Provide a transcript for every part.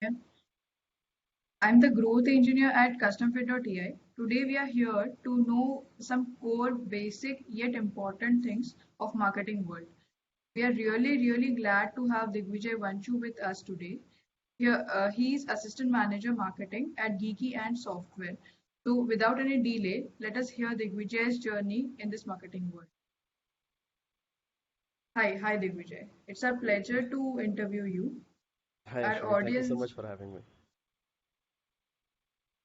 Yeah. I'm the growth engineer at CustomFit.ai. Today we are here to know some core, basic yet important things of marketing world. We are really glad to have Digvijay Vanchu with us today. He's assistant manager marketing at Geeky and Software. So without any delay, let us hear Digvijay's journey in this marketing world. Hi Digvijay. It's our pleasure to interview you. Hi, Our Ashwini. Thank you so audience much for having me.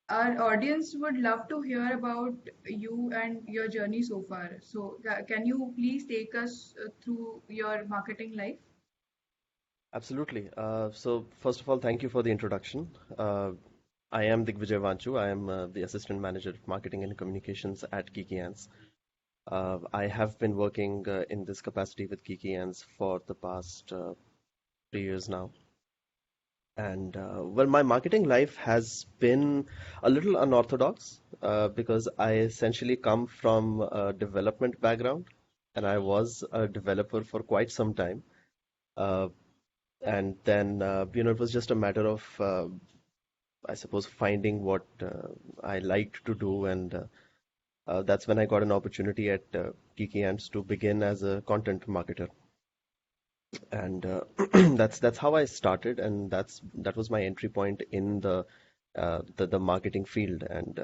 Our audience would love to hear about you and your journey so far. So, can you please take us through your marketing life? Absolutely. So, first of all, thank you for the introduction. I am Digvijay Vanchu. I am the Assistant Manager of Marketing and Communications at Geeky Ants. I have been working in this capacity with Geeky Ants for the past 3 years now. And well, my marketing life has been a little unorthodox because I essentially come from a development background, and I was a developer for quite some time. Uh, and then it was just a matter of I suppose finding what I liked to do, and that's when I got an opportunity at Geeky Ants to begin as a content marketer, and that's how I started, and that was my entry point in the marketing field. And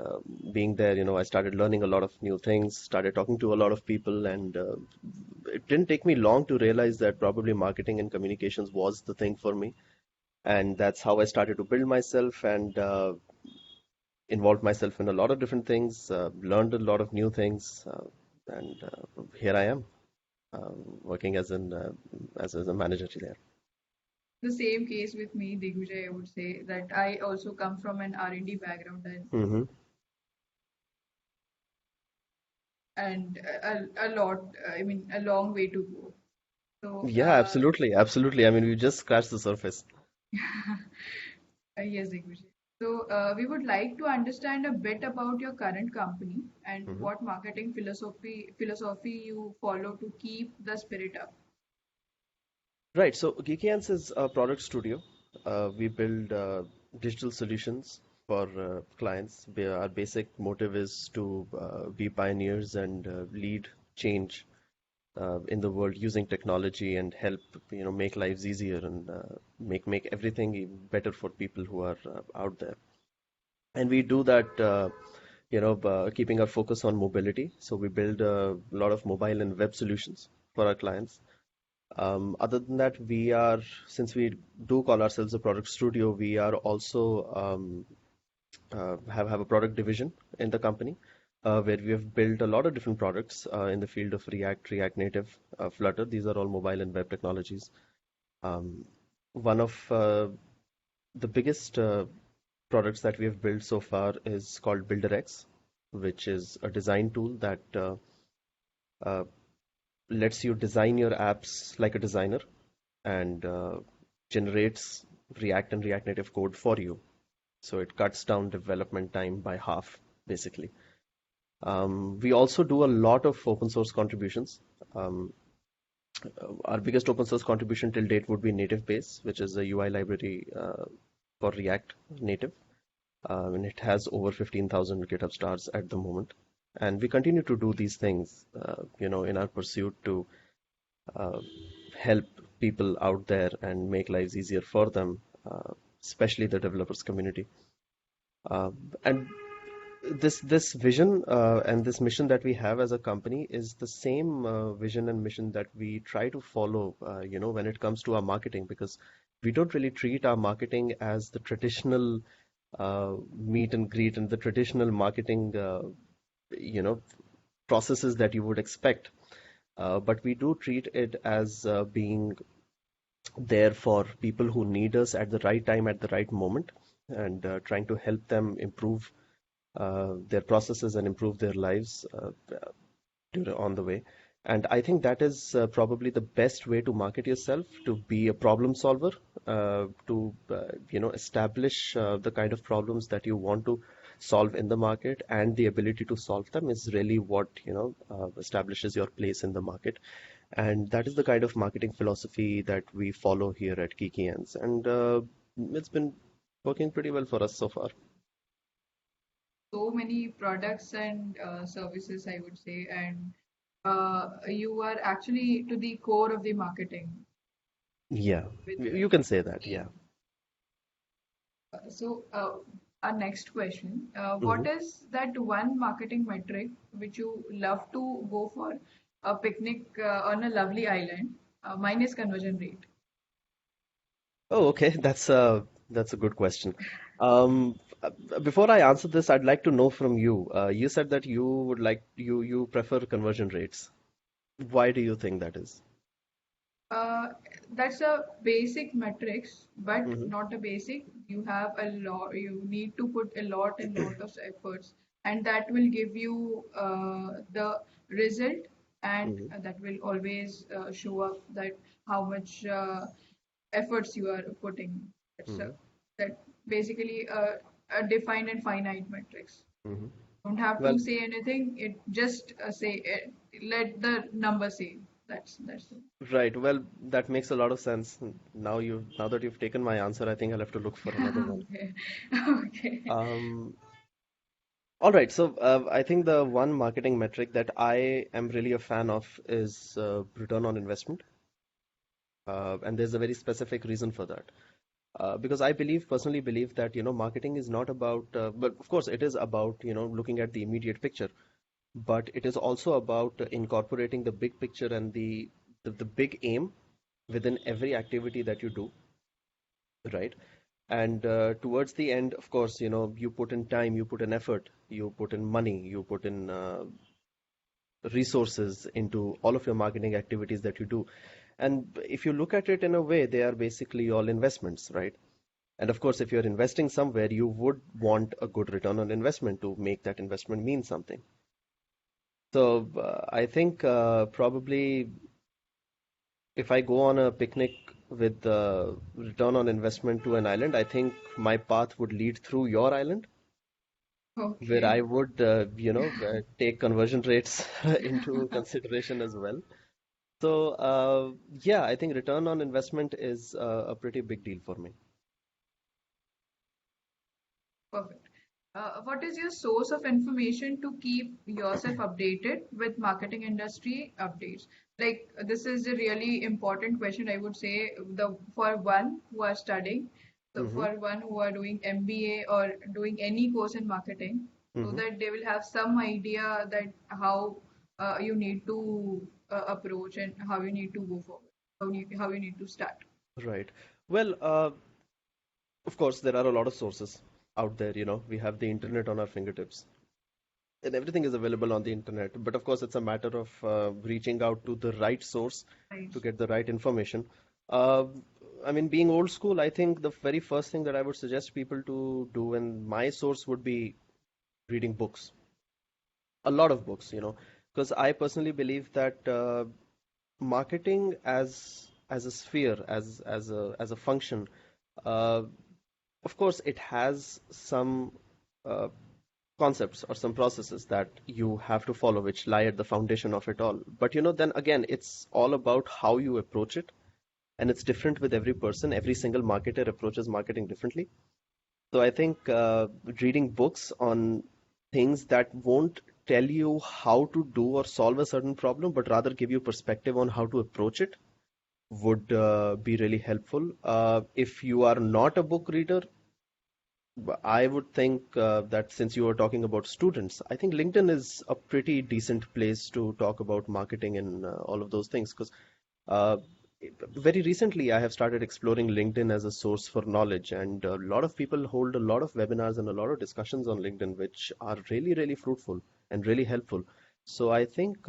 being there, I started learning a lot of new things, started talking to a lot of people, and it didn't take me long to realize that probably marketing and communications was the thing for me. And that's how I started to build myself and involved myself in a lot of different things, learned a lot of new things, and here I am working as a manager there. The same case with me, Digvijay. I would say that I also come from an R&D background Hmm. and a lot. I mean, a long way to go. So, Yeah, absolutely, absolutely. I mean, we just scratched the surface. yes, Digvijay. So, we would like to understand a bit about your current company and Hmm. what marketing philosophy you follow to keep the spirit up. Right. So Geekians is a product studio. We build digital solutions for clients. Our basic motive is to be pioneers and lead change in the world using technology and help make lives easier and make everything better for people who are out there. And we do that keeping our focus on mobility. So we build a lot of mobile and web solutions for our clients. Other than that, since we do call ourselves a product studio, we are also have a product division in the company where we have built a lot of different products in the field of React Native, Flutter. These are all mobile and web technologies. Um, One of the biggest products that we have built so far is called BuilderX, which is a design tool that uh, lets you design your apps like a designer and generates React and React Native code for you. So it cuts down development time by half, basically. We also do a lot of open source contributions. Um, our biggest open source contribution till date would be Native Base, which is a UI library for React Native. And it has over 15,000 GitHub stars at the moment. And we continue to do these things, in our pursuit to uh, help people out there and make lives easier for them, especially the developers community. Uh, and this vision and this mission that we have as a company is the same vision and mission that we try to follow, when it comes to our marketing, because we don't really treat our marketing as the traditional meet and greet and the traditional marketing, you know, processes that you would expect. But we do treat it as being there for people who need us at the right time, at the right moment, and trying to help them improve their processes and improve their lives on the way. And I think that is probably the best way to market yourself, to be a problem solver, to establish the kind of problems that you want to solve in the market, and the ability to solve them is really what establishes your place in the market. And that is the kind of marketing philosophy that we follow here at Kikians. And it's been Working pretty well for us so far. So many products and services, I would say, and you are actually to the core of the marketing Yeah, with you can say that. Yeah. team. So, our next question, what Hmm. is that one marketing metric which you love to go for a picnic on a lovely island? Mine is conversion rate. Oh, okay. That's a good question. Before I answer this, I'd like to know from you. You said that you prefer conversion rates. Why do you think that is? Uh, that's a basic metrics, but Mm-hmm. not a basic. You have a lot, you need to put a lot and lot of efforts, and that will give you the result, and Mm-hmm. that will always show up that how much efforts you are putting. It's Mm-hmm. that basically a defined and finite metrics. Mm-hmm. Don't have to Well, say anything. It just say it, let the number say. That's it. right. Well, that makes a lot of sense. Now that you've taken my answer, I think I'll have to look for another one. Okay. Okay. Um, all right. So I think the one marketing metric that I am really a fan of is return on investment. And there's a very specific reason for that. Because I personally believe that, marketing is not about, but of course it is about, looking at the immediate picture, but it is also about incorporating the big picture and the big aim within every activity that you do, right? And towards the end, of course, you put in time, you put in effort, you put in money, you put in resources into all of your marketing activities that you do. And if you look at it in a way, they are basically all investments, right? And of course, if you're investing somewhere, you would want a good return on investment to make that investment mean something. So I think probably if I go on a picnic with return on investment to an island, I think my path would lead through your island, where Okay. I would, take conversion rates into consideration as well. So yeah, I think return on investment is a pretty big deal for me. Perfect. What is your source of information to keep yourself updated with marketing industry updates? Like this is a really important question, I would say, the for one who are studying, so Hmm. for one who are doing MBA or doing any course in marketing, so Hmm. that they will have some idea that how you need to approach and how you need to go forward, how you need to start. Right. Well, of course, there are a lot of sources out there. We have the internet on our fingertips, and everything is available on the internet. But of course, it's a matter of reaching out to the right source Right. to get the right information. Uh, I mean, being old school, I think the very first thing that I would suggest people to do, and my source would be reading books, a lot of books, because I personally believe that marketing as a sphere, as a function, uh, of course, it has some uh, concepts or some processes that you have to follow, which lie at the foundation of it all. But then again, it's all about how you approach it, and it's different with every person. Every single marketer approaches marketing differently. So I think reading books on things that won't tell you how to do or solve a certain problem, but rather give you perspective on how to approach it would be really helpful. If you are not a book reader, I would think that since you are talking about students, I think LinkedIn is a pretty decent place to talk about marketing and all of those things. Because uh, very recently, I have started exploring LinkedIn as a source for knowledge, and a lot of people hold a lot of webinars and a lot of discussions on LinkedIn, which are really, really fruitful and really helpful. So I think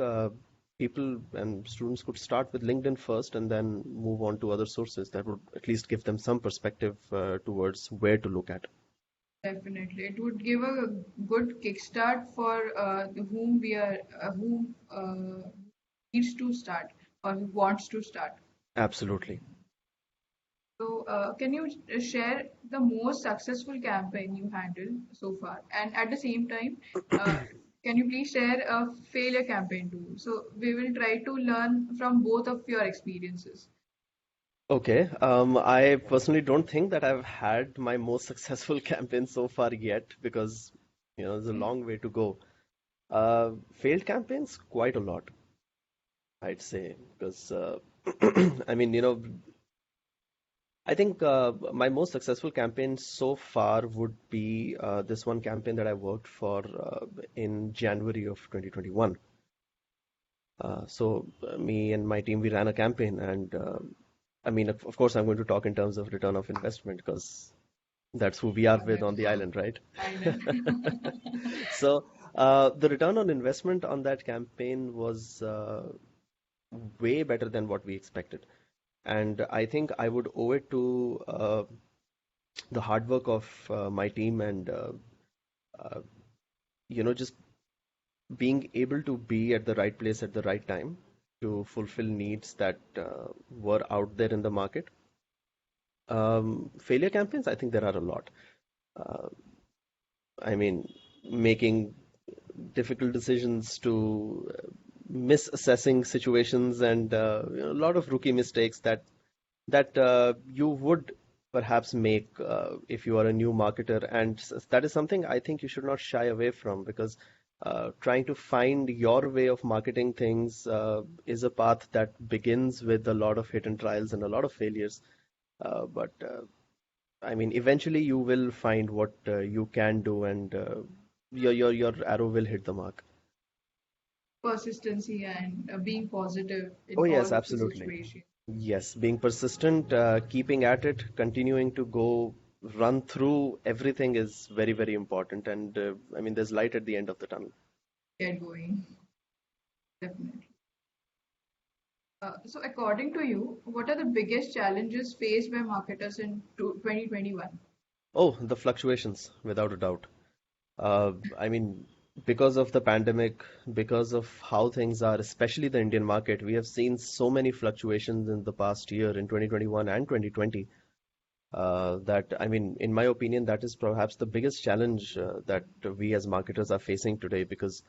people and students could start with LinkedIn first and then move on to other sources that would at least give them some perspective towards where to look at. Definitely, it would give a good kickstart for whom we are, whom needs to start or who wants to start. Absolutely. So, can you share the most successful campaign you handled so far? And at the same time, uh, can you please share a failure campaign too? So, we will try to learn from both of your experiences. Okay. I personally don't think that I've had my most successful campaign so far yet because, there's a long way to go. Failed campaigns, quite a lot, I'd say, because, I mean, I think my most successful campaign so far would be this one campaign that I worked for in January of 2021. Me and my team, we ran a campaign, and I mean, of course, I'm going to talk in terms of return of investment because that's who we are Yeah, with on that's the island, right? I know. So the return on investment on that campaign was way better than what we expected. And I think I would owe it to the hard work of my team and uh, just being able to be at the right place at the right time to fulfill needs that were out there in the market. Failure campaigns, I think there are a lot. Uh, I mean, making difficult decisions to misassessing situations and a lot of rookie mistakes that you would perhaps make if you are a new marketer, and that is something I think you should not shy away from because trying to find your way of marketing things is a path that begins with a lot of hit and trials and a lot of failures. But I mean, eventually you will find what you can do, and your arrow will hit the mark. Persistency and being positive Oh in yes, all of the absolutely. situations. Yes, being persistent, keeping at it, continuing to go run through everything is very, very important. And I mean, there's light at the end of the tunnel. Get going, definitely. So, according to you, what are the biggest challenges faced by marketers in 2021? Oh, the fluctuations, without a doubt. I mean, because of the pandemic, because of how things are, especially the Indian market, we have seen so many fluctuations in the past year in 2021 and 2020. That, I mean, in my opinion, that is perhaps the biggest challenge that we as marketers are facing today because,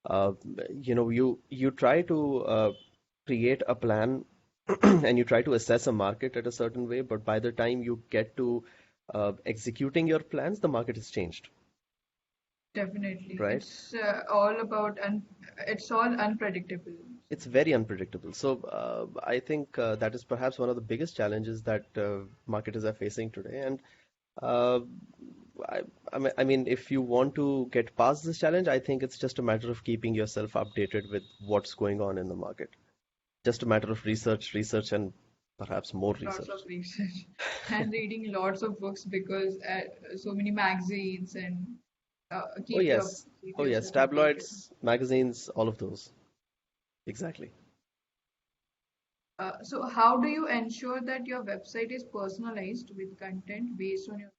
uh, you try to create a plan and you try to assess a market at a certain way, but by the time you get to executing your plans, the market has changed, Definitely, right? it's all about it's all unpredictable. It's very unpredictable. So I think that is perhaps one of the biggest challenges that marketers are facing today. And uh, I, I mean, if you want to get past this challenge, I think it's just a matter of keeping yourself updated with what's going on in the market. Just a matter of research, research, and perhaps more Lots of research. research and reading lots of books because so many magazines and Oh yes, keep oh yes, yourself updated. tabloids, magazines, all of those. Exactly. So how do you ensure that your website is personalized with content based on your,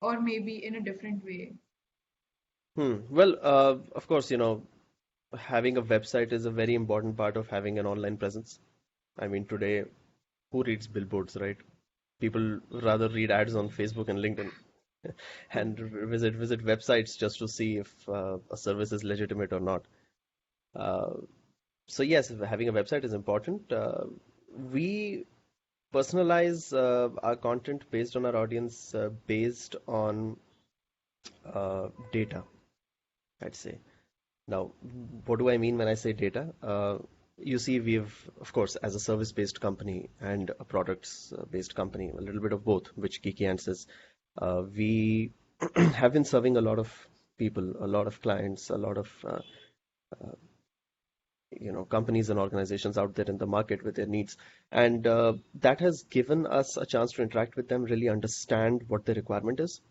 or maybe in a different way? Well, of course, having a website is a very important part of having an online presence. I mean, today, who reads billboards, right? People rather read ads on Facebook and LinkedIn and visit websites just to see if a service is legitimate or not. Uh, so yes, having a website is important. We personalize our content based on our audience, based on data, I'd say. Now, what do I mean when I say data? You see, we've, of course, as a service-based company and a products-based company, a little bit of both, which Kiki answers. We have been serving a lot of people, a lot of clients, a lot of companies and organizations out there in the market with their needs, and that has given us a chance to interact with them, really understand what their requirement is,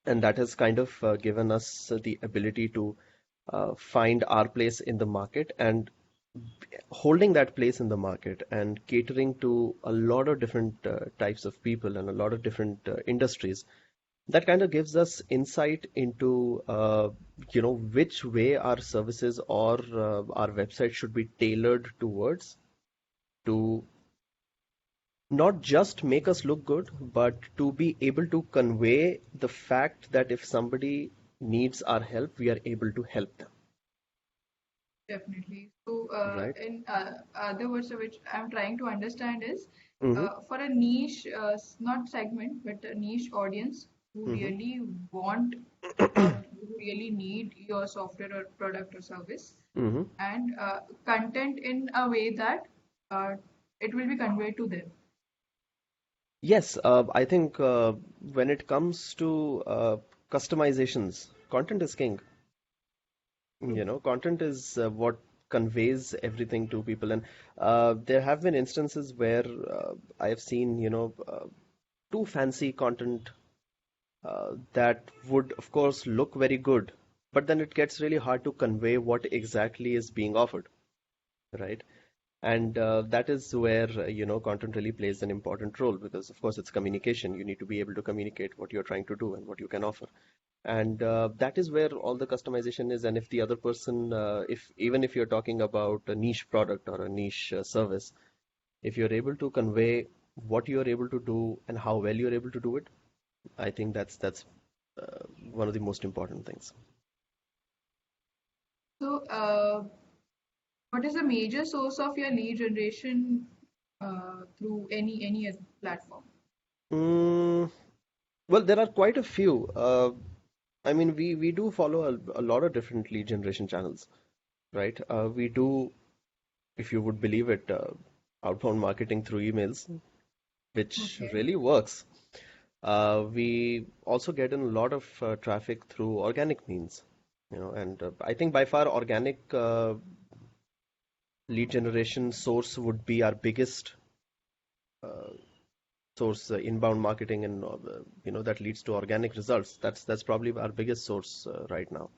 and that has kind of given us the ability to find our place in the market and holding that place in the market and catering to a lot of different types of people and a lot of different industries. That kind of gives us insight into which way our services or our website should be tailored towards to not just make us look good, but to be able to convey the fact that if somebody needs our help, we are able to help them. Definitely. So, right? in other words, which I'm trying to understand is Mm-hmm. for a niche, not segment, but a niche audience who Mm-hmm. really want or who really need your software or product or service, Mm-hmm. and content in a way that uh, it will be conveyed to them. Yes, I think when it comes to customizations, content is king. True. Content is what conveys everything to people, and there have been instances where I have seen, too fancy content that would, of course, look very good, but then it gets really hard to convey what exactly is being offered, right? And that is where, content really plays an important role because, of course, it's communication. You need to be able to communicate what you're trying to do and what you can offer. And that is where all the customization is. And if the other person, if even if you're talking about a niche product or a niche service, if you're able to convey what you're able to do and how well you're able to do it, I think that's one of the most important things. So, what is the major source of your lead generation through any other platform? Mm, well, there are quite a few. I mean, we do follow a lot of different lead generation channels, right? We do, if you would believe it, outbound marketing through emails, which Okay. really works. We also get in a lot of traffic through organic means, and I think by far organic lead generation source would be our biggest uh, source, inbound marketing, and that leads to organic results. That's probably our biggest source right now.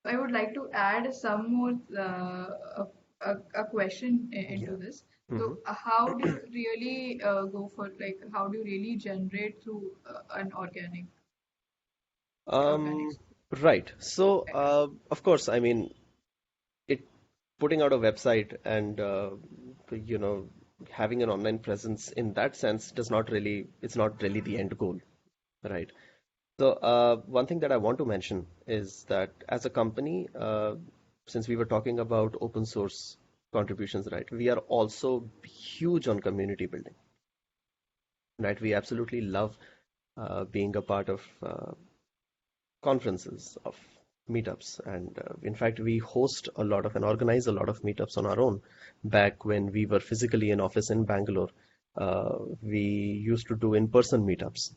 I would like to add some more a question Yeah. into this. Hmm. So, how do you really go for like how do you really generate through an organic? Um, right. So, of course, I mean, it putting out a website and you know having an online presence in that sense does not really it's not really the end goal, right? So, one thing that I want to mention is that as a company, since we were talking about open source contributions, right, we are also huge on community building, right? We absolutely love being a part of conferences, of meetups, and in fact, we host a lot of and organize a lot of meetups on our own. Back when we were physically in office in Bangalore, we used to do in-person meetups,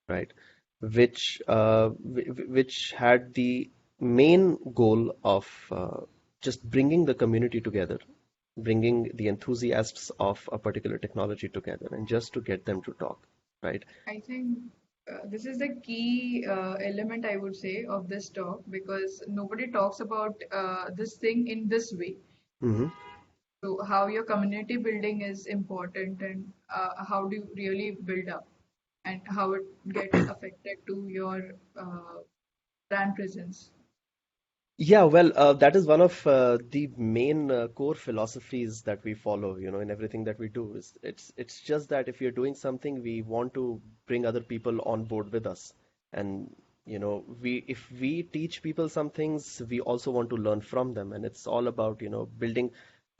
right? Which had the main goal of just bringing the community together, bringing the enthusiasts of a particular technology together, and just to get them to talk, right? I think this is the key element I would say of this talk because nobody talks about this thing in this way. Hmm. So, how your community building is important and how do you really build up and how it gets affected to your brand presence. Yeah, well, that is one of the main core philosophies that we follow, in everything that we do. Is it's just that if you're doing something, we want to bring other people on board with us. And, we if we teach people some things, we also want to learn from them. And it's all about, building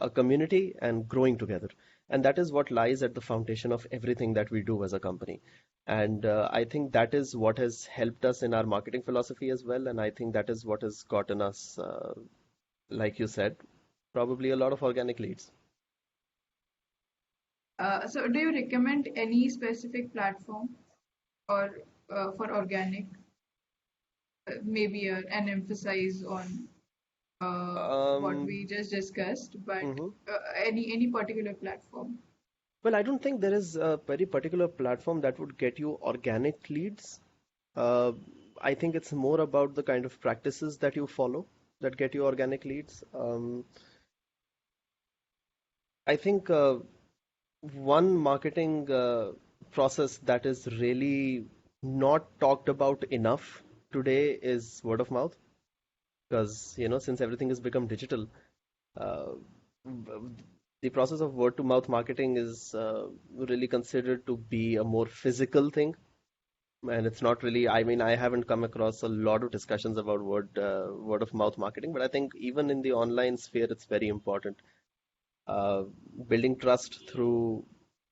a community and growing together. And that is what lies at the foundation of everything that we do as a company. And I think that is what has helped us in our marketing philosophy as well. And I think that is what has gotten us, like you said, probably a lot of organic leads. So, do you recommend any specific platform or for organic, maybe an emphasis on what Um, we just discussed, but mhm. any particular platform? Well, I don't think there is a very particular platform that would get you organic leads. Uh, I think it's more about the kind of practices that you follow that get you organic leads. I think one marketing process that is really not talked about enough today is word of mouth because since everything has become digital, uh, the process of word to mouth marketing is really considered to be a more physical thing, And it's not really, I mean, I haven't come across a lot of discussions about word of mouth marketing, but I think even in the online sphere, it's very important. Uh, Building trust through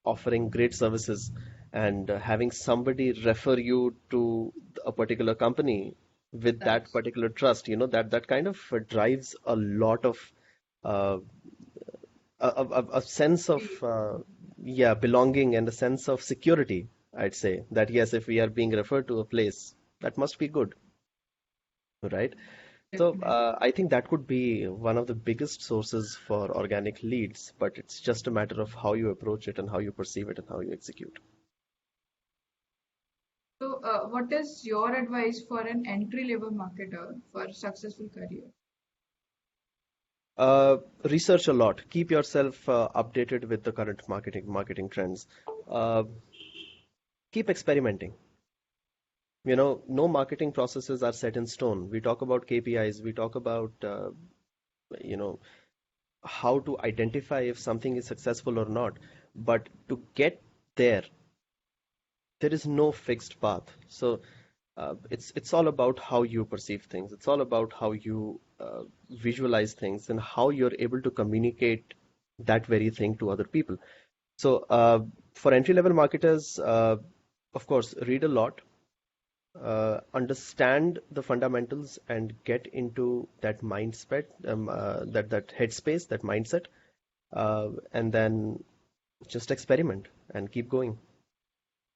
offering great services and having somebody refer you to a particular company with that That's particular trust, that kind of drives a lot of uh, a sense of the yeah, belonging and a sense of security, I'd say that yes, if we are being referred to a place, that must be good, right? So definitely. I think that could be one of the biggest sources for organic leads, but it's just a matter of how you approach it and how you perceive it and how you execute. So, what is your advice for an entry-level marketer for a successful career? Research a lot. Keep yourself updated with the current marketing trends. Uh, Keep experimenting. No marketing processes are set in stone. We talk about KPIs. We talk about you know how to identify if something is successful or not. But to get there, there is no fixed path. So it's all about how you perceive things. It's all about how you visualize things and how you're able to communicate that very thing to other people. So for entry level marketers, of course, read a lot, understand the fundamentals, and get into that mindset, that headspace, that mindset, and then just experiment and keep going.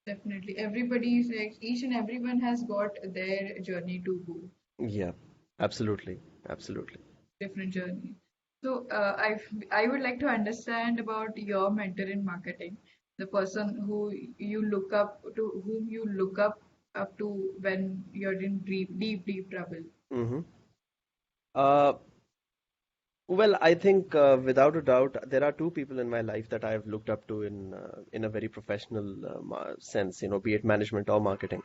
Definitely. Everybody is like, each and everyone has got their journey to go, Yeah, absolutely, absolutely. different journey. So, I would like to understand about your mentor in marketing, the person whom you look up to when you're in deep trouble. Hmm. Uh, well, I think without a doubt, there are two people in my life that I've looked up to in a very professional sense, be it management or marketing.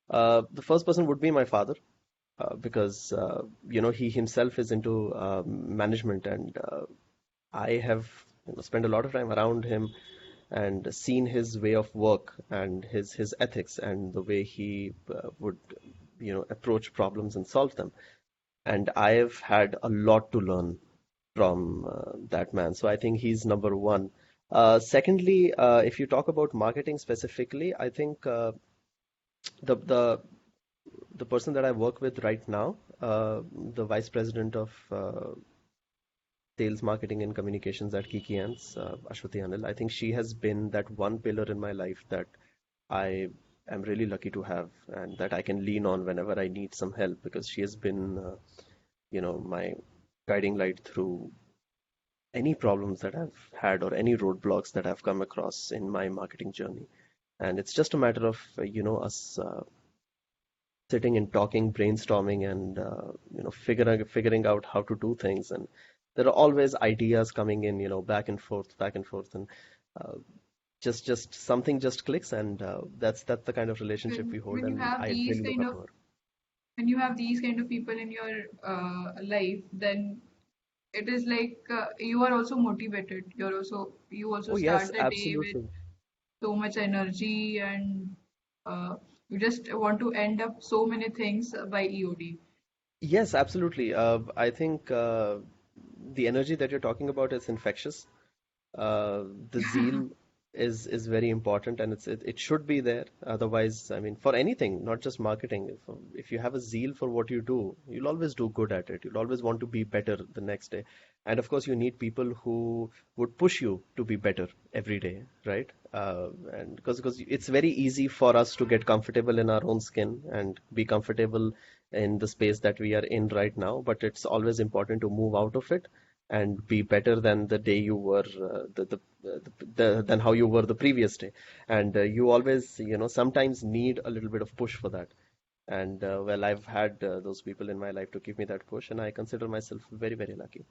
The first person would be my father, because he himself is into management, and I have spent a lot of time around him and seen his way of work and his ethics and the way he would approach problems and solve them. And I've had a lot to learn from that man. So I think he's number one. Secondly, if you talk about marketing specifically, I think the the the person that I work with right now, the vice president of sales, marketing, and communications at Kiki Ants, Ashwati Anil, I think she has been that one pillar in my life that I am really lucky to have and that I can lean on whenever I need some help, because she has been, my guiding light through any problems that I've had or any roadblocks that I've come across in my marketing journey. And it's just a matter of, us sitting and talking, brainstorming, and figuring out how to do things. And there are always ideas coming in, back and forth, and uh, just something just clicks, and that's the kind of relationship we hold, When you and have I these really look kind up of to her. when you have these kind of people in your life, then it is like you are also motivated. You also Oh yes, start the day with absolutely. so much energy, and uh, you just want to end up so many things by EOD. Yes, absolutely. I think the energy that you're talking about is infectious. The zeal is very important, and it should be there. Otherwise, I mean, for anything, not just marketing, if you have a zeal for what you do, you'll always do good at it. You'll always want to be better the next day. And of course, you need people who would push you to be better every day, right? And because it's very easy for us to get comfortable in our own skin and be comfortable in the space that we are in right now, but it's always important to move out of it and be better than the day you were, than how you were the previous day. And you always, sometimes need a little bit of push for that. And well, I've had those people in my life to give me that push, and I consider myself very, very lucky.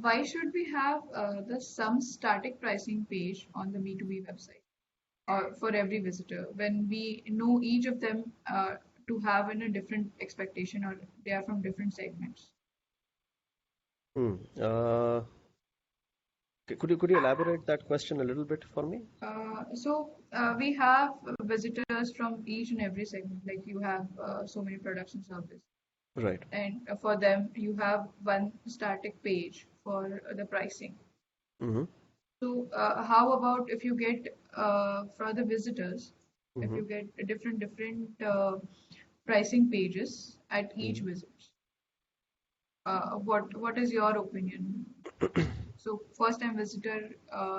Why should we have the some static pricing page on the B2B website or for every visitor when we know each of them to have in a different expectation or they are from different segments? Hmm. Uh, Could you elaborate that question a little bit for me? We have visitors from each and every segment. Like you have so many products and service, Right. and for them you have one static page for the pricing. Mm-hmm. So how about if you get for the visitors, if Mm-hmm. you get different pricing pages at each Mm-hmm. visit? What is your opinion? So first time visitor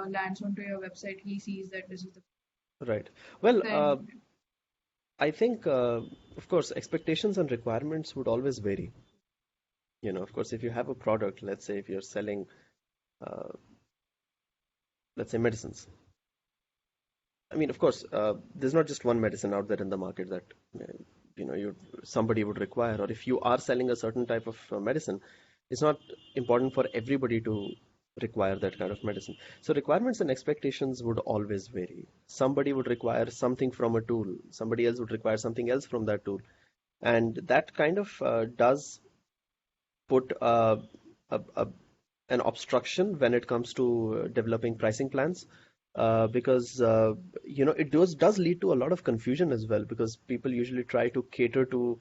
lands onto your website, he sees that this is the Right. Well, then I think, of course, expectations and requirements would always vary. Of course, if you have a product, let's say if you're selling, uh, let's say medicines. I mean, of course, there's not just one medicine out there in the market that you somebody would require. Or if you are selling a certain type of medicine, it's not important for everybody to require that kind of medicine. So requirements and expectations would always vary. Somebody would require something from a tool. Somebody else would require something else from that tool, and that kind of does put a an obstruction when it comes to developing pricing plans, because it does lead to a lot of confusion as well, because people usually try to cater to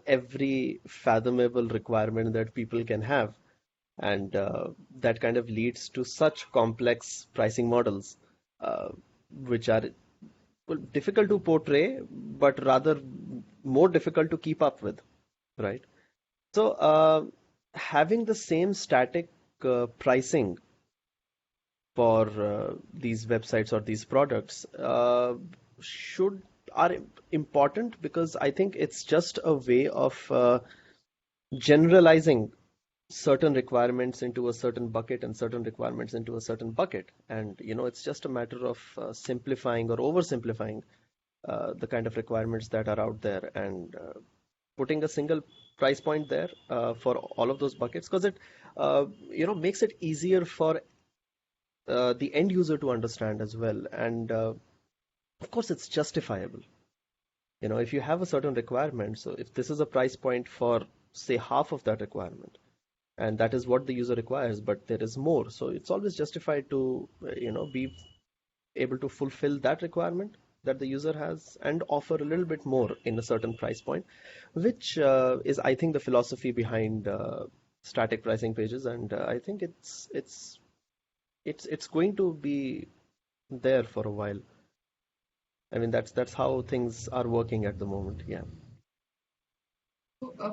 every fathomable requirement that people can have, and that kind of leads to such complex pricing models, uh, which are, well, difficult to portray, but rather more difficult to keep up with, right? So, having the same static pricing for these websites or these products should are important, because I think it's just a way of generalizing certain requirements into a certain bucket and certain requirements into a certain bucket, and it's just a matter of simplifying or oversimplifying the kind of requirements that are out there, and putting a single price point there for all of those buckets, because it makes it easier for the end user to understand as well, and of course it's justifiable. If you have a certain requirement, so if this is a price point for, say, half of that requirement, and that is what the user requires, but there is more, so it's always justified to be able to fulfill that requirement that the user has and offer a little bit more in a certain price point, which is, I think, the philosophy behind static pricing pages, and I think it's going to be there for a while. I mean, that's how things are working at the moment. Yeah.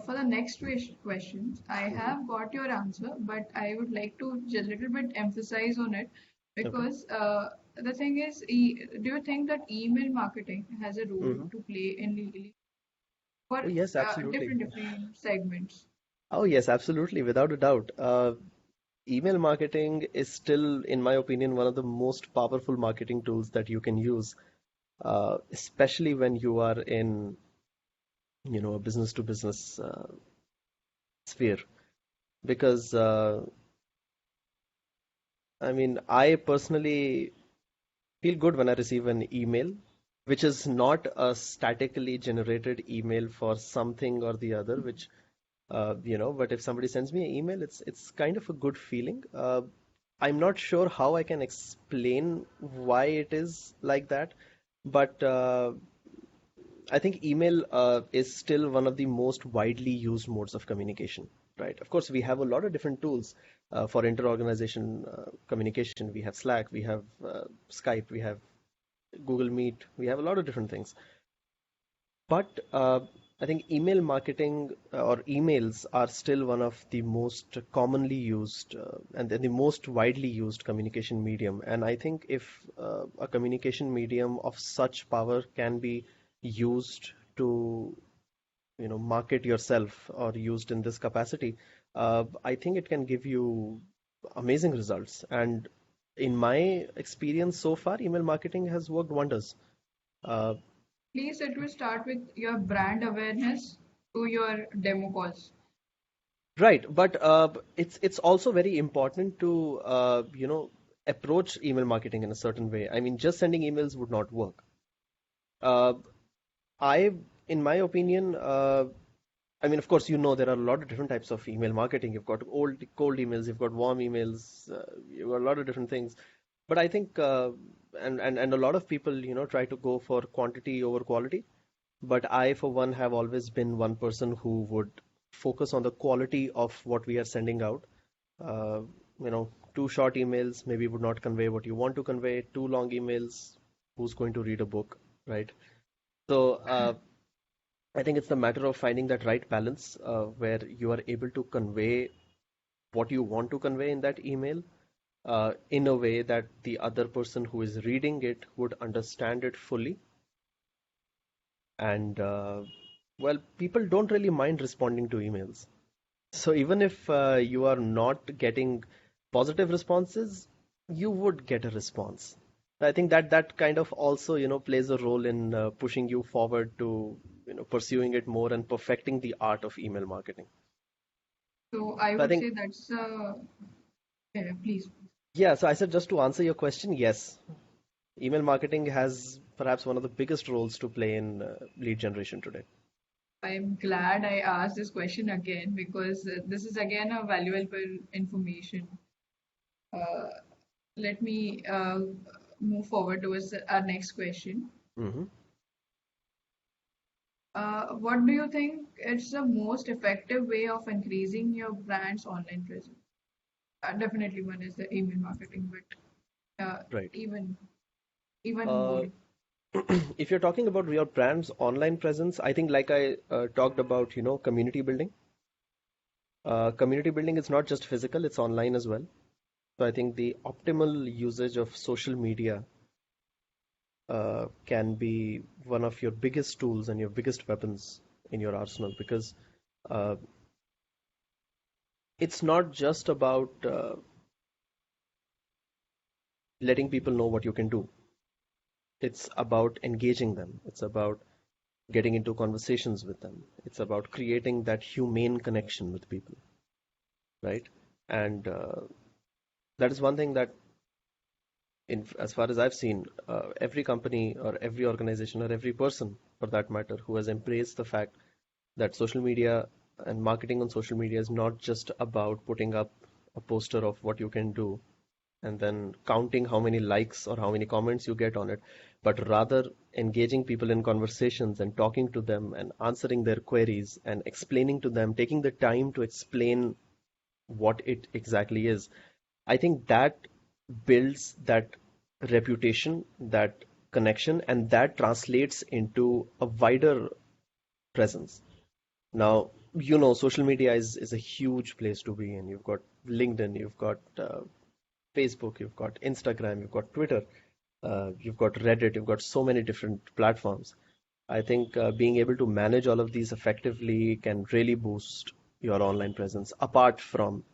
for the next questions, I Hmm. have got your answer, but I would like to just a little bit emphasize on it Okay. because the thing is, do you think that email marketing has a role Hmm. to play in legally for Oh, yes, absolutely. different segments? Oh, yes, absolutely, without a doubt. Email marketing is still, in my opinion, one of the most powerful marketing tools that you can use, especially when you are in, a business to business sphere. Because, I mean, I personally feel good when I receive an email, which is not a statically generated email for something or the other, which, but if somebody sends me an email, it's kind of a good feeling. I'm not sure how I can explain why it is like that, but I think email is still one of the most widely used modes of communication, right? Of course, we have a lot of different tools for inter-organization communication. We have Slack, we have Skype, we have Google Meet, we have a lot of different things. But I think email marketing or emails are still one of the most commonly used and the most widely used communication medium. And I think if a communication medium of such power can be used to, market yourself or used in this capacity, I think it can give you amazing results. And in my experience so far, email marketing has worked wonders. Uh, Please, it will start with your brand awareness to your demo calls. Right, but it's also very important to approach email marketing in a certain way. I mean, just sending emails would not work. Uh, I, in my opinion, I mean, of course, there are a lot of different types of email marketing. You've got old, cold emails, you've got warm emails, you've got a lot of different things. But I think, and a lot of people, try to go for quantity over quality. But I, for one, have always been one person who would focus on the quality of what we are sending out. Uh, Too short emails maybe would not convey what you want to convey. Too long emails, who's going to read a book, right? So I think it's the matter of finding that right balance where you are able to convey what you want to convey in that email in a way that the other person who is reading it would understand it fully. And well, people don't really mind responding to emails. So even if you are not getting positive responses, you would get a response. I think that kind of also, plays a role in pushing you forward to, pursuing it more and perfecting the art of email marketing. So I So I would think, say that's yeah, please. yeah, so I said just to answer your question, yes, email marketing has perhaps one of the biggest roles to play in lead generation today. I'm glad I asked this question again because this is again a valuable information. Uh, Let me move forward towards our next question. Hmm. What do you think is the most effective way of increasing your brand's online presence? Definitely one is the email marketing, but Right. even more. Uh, if you're talking about your brand's online presence, I think like I talked about, community building. Community building is not just physical, it's online as well. So I think the optimal usage of social media can be one of your biggest tools and your biggest weapons in your arsenal because uh, it's not just about letting people know what you can do. It's about engaging them. It's about getting into conversations with them. It's about creating that humane connection with people, right? And that is one thing that, as far as I've seen, every company or every organization or every person, for that matter, who has embraced the fact that social media and marketing on social media is not just about putting up a poster of what you can do and then counting how many likes or how many comments you get on it, but rather engaging people in conversations and talking to them and answering their queries and explaining to them, taking the time to explain what it exactly is. I think that builds that reputation, that connection, and that translates into a wider presence. Now, social media is a huge place to be in. You've got LinkedIn, you've got Facebook, you've got Instagram, you've got Twitter, you've got Reddit, you've got so many different platforms. I think being able to manage all of these effectively can really boost your online presence, apart from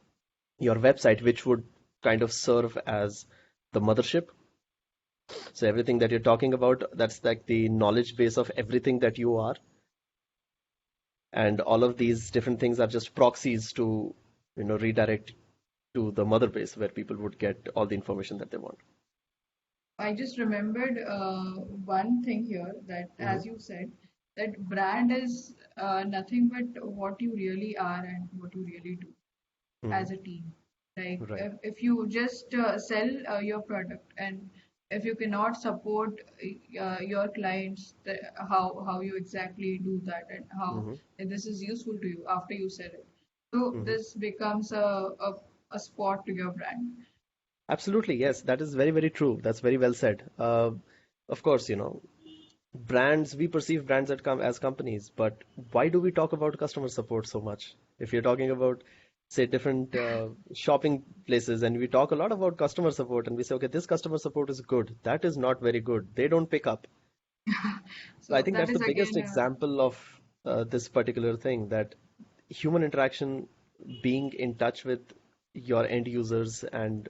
your website, which would kind of serve as the mothership. So everything that you're talking about, that's like the knowledge base of everything that you are. And all of these different things are just proxies to, redirect to the mother base where people would get all the information that they want. I just remembered one thing here that, Hmm. as you said, that brand is nothing but what you really are and what you really do Hmm. as a team. Like Right. if you just sell your product and if you cannot support your clients, how you exactly do that and how Hmm. this is useful to you after you sell it. So Hmm. this becomes a spot to your brand. Absolutely, yes, that is very, very true. That's very well said. Of course, brands, we perceive brands as companies, but why do we talk about customer support so much? If you're talking about, say, different shopping places, and we talk a lot about customer support, and we say, okay, this customer support is good, that is not very good. They don't pick up. So I So think that that's the is biggest again example of this particular thing, that human interaction, being in touch with your end users and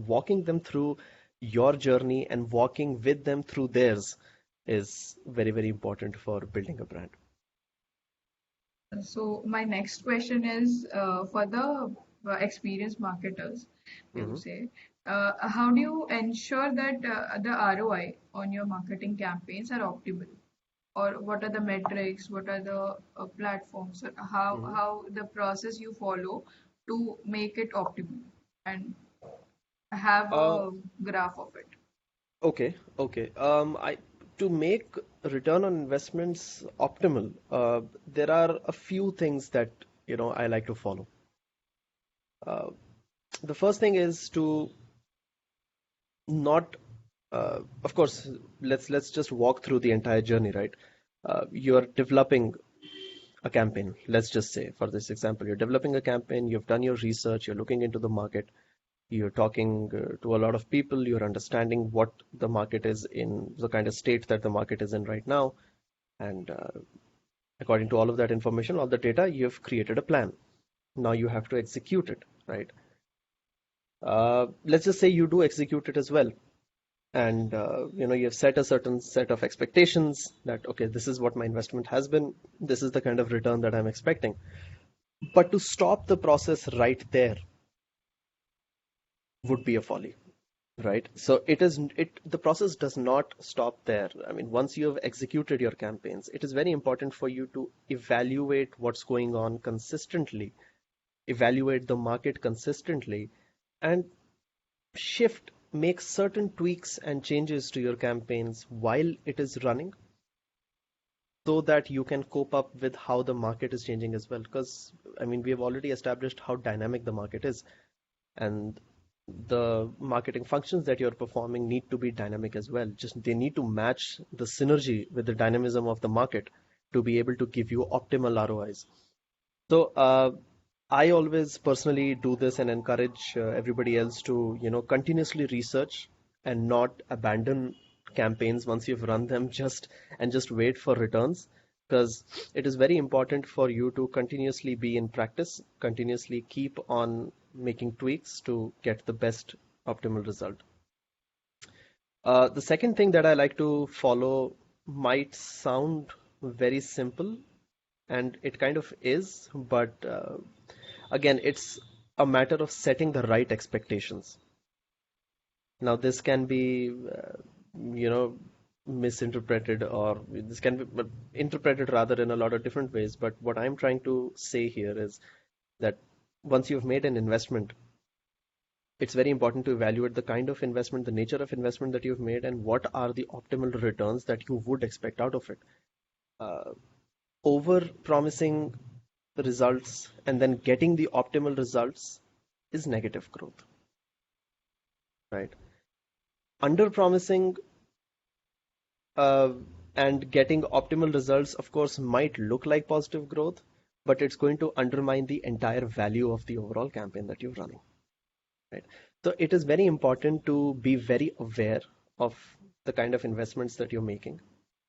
walking them through your journey and walking with them through theirs is very, very important for building a brand. So my next question is for the experienced marketers, we would Hmm. say, how do you ensure that the ROI on your marketing campaigns are optimal? or what are the metrics, what are the platforms, or how the process you follow to make it optimal and have Uh, a graph of it. okay, okay. To make return on investments optimal, there are a few things that I like to follow. Uh, the first thing is to not, of course, let's just walk through the entire journey, right? You're developing a campaign. Let's just say, for this example, you're developing a campaign. You've done your research. You're looking into the market. You're talking to a lot of people. You're understanding what the market is in, the kind of state that the market is in right now. And according to all of that information, all the data, you've created a plan. Now you have to execute it, right? Let's just say you do execute it as well. And you've set a certain set of expectations that, okay, this is what my investment has been. This is the kind of return that I'm expecting. But to stop the process right there would be a folly. Right. So the process does not stop there. I mean, once you have executed your campaigns, it is very important for you to evaluate what's going on consistently, evaluate the market consistently, and make certain tweaks and changes to your campaigns while it is running so that you can cope up with how the market is changing as well. Because, I mean, we have already established how dynamic the market is, and the marketing functions that you're performing need to be dynamic as well. Just they need to match the synergy with the dynamism of the market to be able to give you optimal ROIs. So I always personally do this and encourage everybody else to, continuously research and not abandon campaigns once you've run them just wait for returns, because it is very important for you to continuously be in practice, continuously keep on making tweaks to get the best optimal result. The second thing that I like to follow might sound very simple, and it kind of is, but again, it's a matter of setting the right expectations. Now, this can be, you know, misinterpreted, or this can be interpreted rather in a lot of different ways. But what I'm trying to say here is that once you've made an investment, it's very important to evaluate the kind of investment, the nature of investment that you've made, and what are the optimal returns that you would expect out of it. Uh, Over promising results and then getting the optimal results is negative growth, right? Under promising uh, and getting optimal results, of course, might look like positive growth, but it's going to undermine the entire value of the overall campaign that you're running, right? So it is very important to be very aware of the kind of investments that you're making,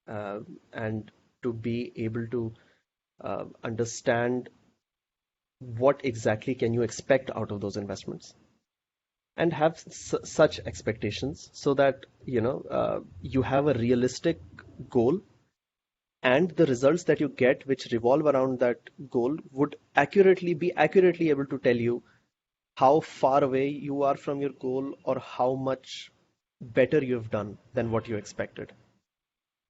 and to be able to understand what exactly can you expect out of those investments, and have such expectations so that you have a realistic goal, and the results that you get which revolve around that goal would accurately able to tell you how far away you are from your goal, or how much better you've done than what you expected,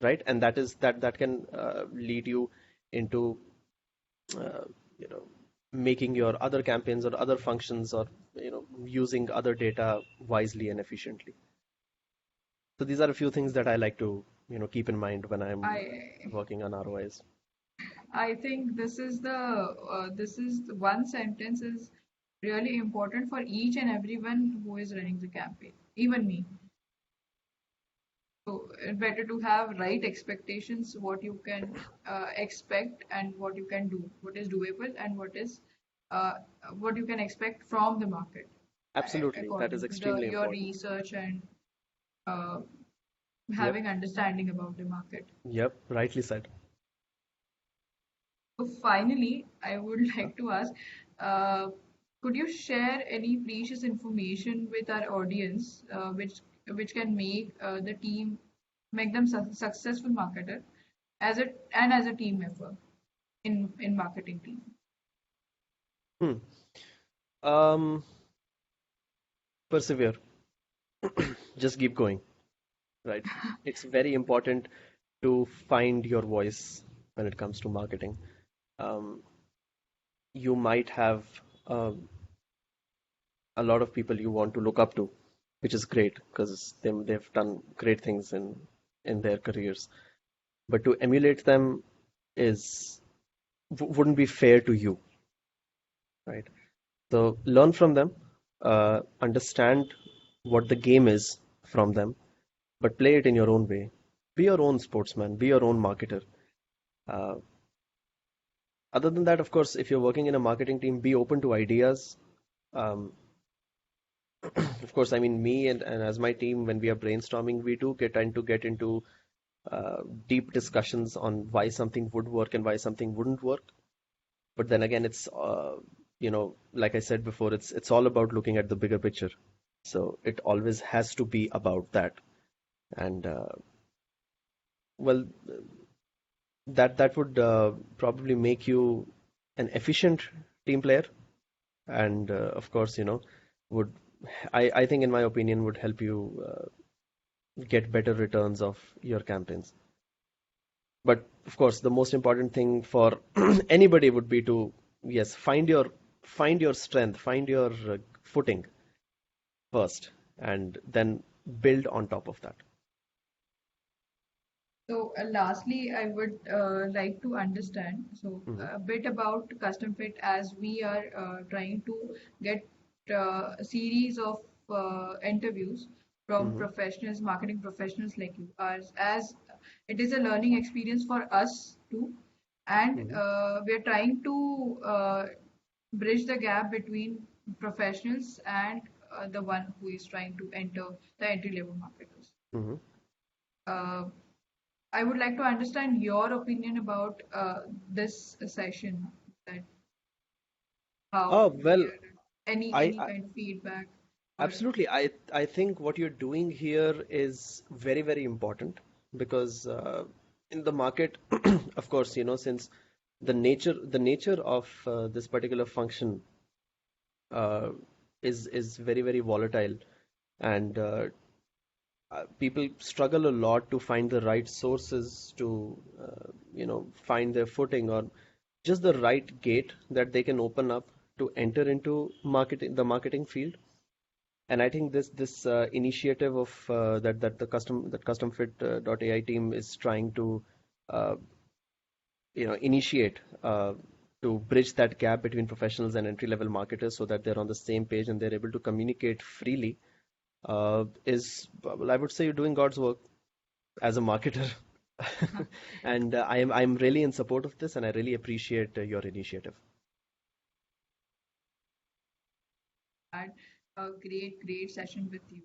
right? And that can lead you into uh, you know making your other campaigns or other functions, or using other data wisely and efficiently. So these are a few things that I like to keep in mind when I'm I working on ROIs. I think this is the one sentence is really important for each and everyone who is running the campaign, even me. So better to have right expectations, what you can expect and what you can do, what is doable and uh, what you can expect from the market Absolutely, that is according to extremely your important. research and uh, Yep, having understanding about the market. yep, rightly said. So finally, I would like to ask, uh, could you share any precious information with our audience, which can make the team make them successful marketer as a team member in marketing team? Hmm. Um, Persevere. Just keep going, right? It's very important to find your voice when it comes to marketing. Um, you might have um, a lot of people you want to look up to, which is great because they've done great things in their careers. But to emulate them is wouldn't be fair to you, right? So learn from them, understand what the game is from them, but play it in your own way. Be your own sportsman, be your own marketer. Uh, Other than that, of course, if you're working in a marketing team, be open to ideas. Um, of course, I mean, me and as my team, when we are brainstorming, we do get tend to get into deep discussions on why something would work and why something wouldn't work. But then again, it's like I said before, it's all about looking at the bigger picture. So it always has to be about that. And well, that would probably make you an efficient team player, and of course, would I think, in my opinion, would help you get better returns of your campaigns. But of course, the most important thing for anybody would be to, yes, find your strength, find your footing first, and then build on top of that. So, lastly, I would like to understand Hmm. a bit about custom fit as we are trying to get a series of interviews from Hmm. professionals, marketing professionals like you, as it is a learning experience for us too, and Hmm. we are trying to bridge the gap between professionals and the one who is trying to enter the entry level marketers. Hmm. Uh, I would like to understand your opinion about this session. That how Oh we well, are, any I kind of feedback or absolutely. I think what you're doing here is very, very important because in the market, of course, since the nature of this particular function uh, is very, very volatile, and people struggle a lot to find the right sources to find their footing, or just the right gate that they can open up to enter into the marketing field. And I think this initiative of that customfit.ai team is trying to uh, initiate to bridge that gap between professionals and entry level marketers so that they're on the same page and they're able to communicate freely is, well, I would say you're doing God's work as a marketer. And I'm really in support of this, and I really appreciate your initiative. had a great session with you.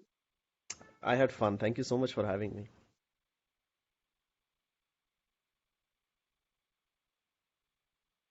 I had fun. Thank you so much for having me.